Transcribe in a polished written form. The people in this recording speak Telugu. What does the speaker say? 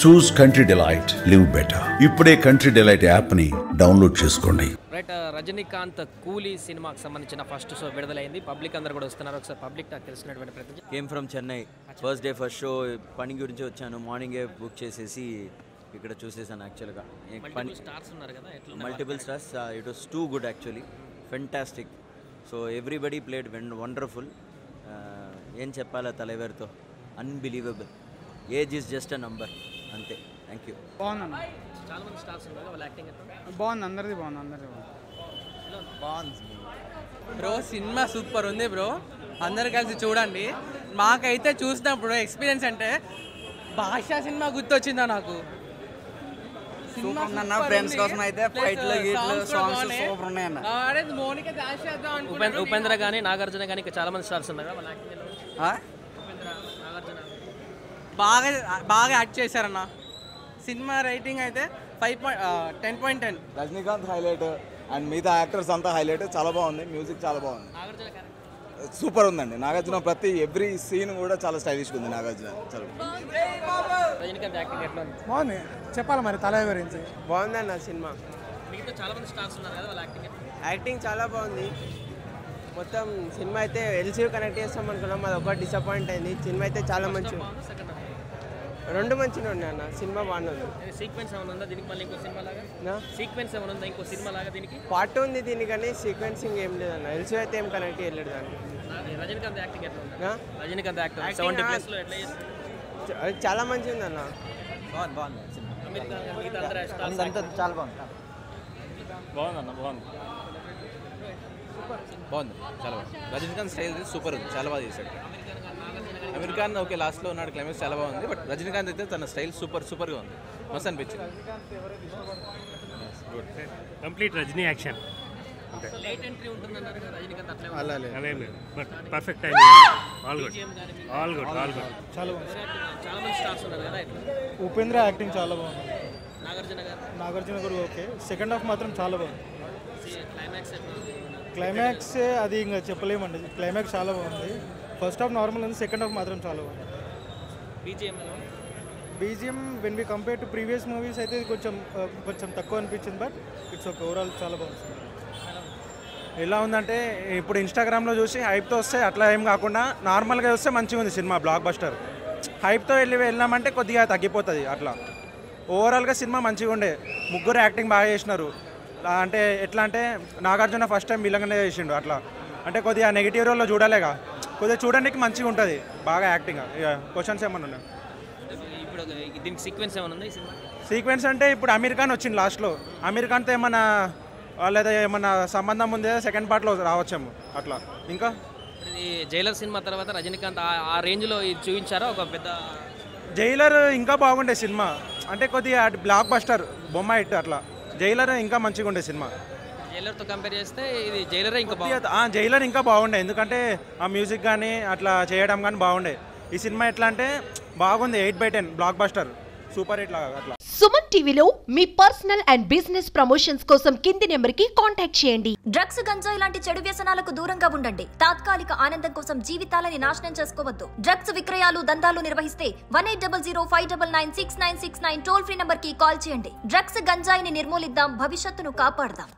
చూస్ కంట్రీ డిలైట్, లివ్ బెటర్. ఇప్పుడే కంట్రీ డిలైట్ యాప్ ని డౌన్లోడ్ చేసుకోండి. రైట్, రజనీకాంత్ కూలీ సినిమాకి సంబంధించిన ఫస్ట్ షో విడుదలైంది. పబ్లిక్ అందరూ కూడా వస్తున్నారు. ఒకసారి పబ్లిక్ నాకు తెలిసినటువంటి ప్రతి came from Chennai. First day first show పని గురించి వచ్చాను. మార్నింగే బుక్ చేసేసి ఇక్కడ చూసేసాను. యాక్చువల్గా స్టార్స్ ఉన్నారు కదా, multiple stars. It was too good actually, fantastic. So everybody played wonderful. ఏం చెప్పాలా తలైవర్తో, unbelievable. Age is just a number, అంతే. Thank you. బాగుందన్న, చాలా మంది స్టార్స్ ఉన్నారు, వాళ్ళ యాక్టింగ్ బాగుంది, అందరిది బాగుంది. బ్రో సినిమా సూపర్ ఉంది బ్రో, అందరు కలిసి చూడండి. మాకైతే చూసినప్పుడు ఎక్స్పీరియన్స్ అంటే భాషా సినిమా గుర్తొచ్చిందా నాకు. ఫ్రెండ్స్ కోసం అయితే ఫైట్లు గీట్లు సాంగ్స్ సూపర్ ఉన్నాయన్న. ఉపేంద్ర కానీ నాగార్జున కానీ ఇంకా చాలా మంది స్టార్స్ ఉన్నారు, వాళ్ళ యాక్టింగ్ బాగా యాక్ట్ చేశారన్న. సినిమా రేటింగ్ అయితే 10.10. రజనీకాంత్ హైలైట్ అండ్ మిగతా యాక్టర్స్ అంతా హైలైట్. చాలా బాగుంది, మ్యూజిక్ చాలా బాగుంది, సూపర్ ఉందండి. నాగార్జున ప్రతి ఎవ్రీ సీన్ కూడా చాలా స్టైలిష్గా ఉంది. నాగార్జున చాలా రజనీకాంత్ యాక్టింగ్ ఎట్లా ఉంది? బాగుంది, చెప్పాలి మరి తల గురించి. బాగుందన్న సినిమా. మిగతా చాలా మంది స్టార్స్ ఉన్నారు కదా, వాళ్ళ యాక్టింగ్ చాలా బాగుంది. మొత్తం సినిమా అయితే ఎల్సీయూ కనెక్ట్ చేస్తాం అనుకున్నాం, అది ఒకటి డిసప్పాయింట్ అయింది. సినిమా అయితే చాలా మంచి, రెండు మంచిగా ఉన్నాయి అన్న. సినిమా బాగుంది. సీక్వెన్స్ ఏమైనా ఉందా దీనికి? మళ్ళీ ఇంకో సినిమా లాగా సీక్వెన్స్ ఏమైనా ఉందా ఇంకో సినిమా లాగా దీనికి? పార్ట్ ఉంది దీనికి, కానీ సీక్వెన్సింగ్ ఏం లేదన్న. ఎల్సీయూ అయితే ఏం కనెక్ట్ చేయలేదు దాన్ని. రజనీకాంత్ యాక్టింగ్ ఎట్లా ఉంది? రజనీకాంత్ యాక్టింగ్ 70+ ఎట్లా చేస్తారు? చాలా మంచిగా ఉంది అన్న. బాగుంది. చాలా బాగుంది. బాగుందన్న, బాగుంది, చాలా బాగుంది. రజనీకాంత్ స్టైల్ సూపర్ ఉంది, చాలా బాగా చేశాడు. అమెరికాన్ ఓకే లాస్ట్లో ఉన్నాడు, క్లైమాక్స్ చాలా బాగుంది. బట్ రజనీకాంత్ అయితే తన స్టైల్ సూపర్గా ఉంది, మస్తు అనిపించింది. Complete Rajini action. Late entry ఉంటుందన్నారు కదా రజనీకాంత్, అట్లా అలా లేదు, but perfect time. All good. చాలా బాగుంది. చాలా మంది స్టార్స్ ఉన్నారు కదా, ఎట్లా? ఉపేంద్ర యాక్టింగ్ చాలా బాగుంది. నాగార్జున గారు ఓకే. సెకండ్ హాఫ్ మాత్రం చాలా బాగుంది. క్లైమాక్స్ ఎట్లా ఉంది? క్లైమాక్స్ అది ఇంకా చెప్పలేమండి. క్లైమాక్స్ చాలా బాగుంది. ఫస్ట్ హాఫ్ నార్మల్ ఉంది, సెకండ్ హాఫ్ మాత్రం చాలా బాగుంది. BGM when we compare to previous movies అయితే కొంచెం తక్కువ అనిపించింది, బట్ ఇట్స్ ఓకే. ఓవరాల్ చాలా బాగుంది. ఎలా ఉందంటే ఇప్పుడు ఇన్స్టాగ్రామ్లో చూసి హైప్తో వస్తే అట్లా ఏం కాకుండా నార్మల్గా వస్తే మంచిగా ఉంది సినిమా, బ్లాక్ బస్టర్. హైప్తో వెళ్ళామంటే కొద్దిగా తగ్గిపోతుంది అట్లా. ఓవరాల్గా సినిమా మంచిగా ఉండే, ముగ్గురు యాక్టింగ్ బాగా చేసినారు. అంటే ఎట్లా అంటే నాగార్జున ఫస్ట్ టైం విలన్గానే చేసిండు అట్లా. అంటే కొద్దిగా నెగిటివ్ రోల్లో చూడలేగా, కొద్దిగా చూడడానికి మంచిగా ఉంటుంది, బాగా యాక్టింగ్. క్వశ్చన్స్ ఏమన్నా ఉన్నాయి ఇప్పుడు దీనికి? సీక్వెన్స్ ఏమైనా ఉంది ఈ సినిమా? సీక్వెన్స్ అంటే ఇప్పుడు అమీర్ ఖాన్ వచ్చింది లాస్ట్లో, అమీర్ ఖాన్తో ఏమన్నా లేదా ఏమన్నా సంబంధం ఉందే సెకండ్ పార్ట్లో రావచ్చేమో అట్లా. ఇంకా ఇది జైలర్ సినిమా తర్వాత రజనీకాంత్ ఆ రేంజ్లో ఇది చూపించారా ఒక పెద్ద? జైలర్ ఇంకా బాగుండే సినిమా, అంటే కొద్దిగా బ్లాక్ బస్టర్ బొమ్మ హిట్ అట్లా. జైలర్ ఇంకా మంచిగా ఉండే సినిమా. జైలర్తో కంపేర్ చేస్తే ఇది జైలరే ఇంకా జైలర్ ఇంకా బాగుండే, ఎందుకంటే ఆ మ్యూజిక్ కానీ అట్లా చేయడం కానీ బాగుండే. ఈ సినిమా ఎట్లా అంటే బాగుంది, 8/10 బ్లాక్ బస్టర్, సూపర్ హిట్ లాగా అట్లా. సుమన్ టీవీలో మీ పర్సనల్ అండ్ బిజినెస్ ప్రమోషన్స్ కోసం కింది నెంబర్కి కాంటాక్ట్ చేయండి. డ్రగ్స్, గంజాయి లాంటి చెడు వ్యసనాలకు దూరంగా ఉండండి. తాత్కాలిక ఆనందం కోసం జీవితాలని నాశనం చేసుకోవద్దు. డ్రగ్స్ విక్రయాలు, దందాలు నిర్వహిస్తే 1800599699 టోల్ ఫ్రీ నంబర్ కి కాల్ చేయండి. డ్రగ్స్, గంజాయిని నిర్మూలిద్దాం, భవిష్యత్తును కాపాడదాం.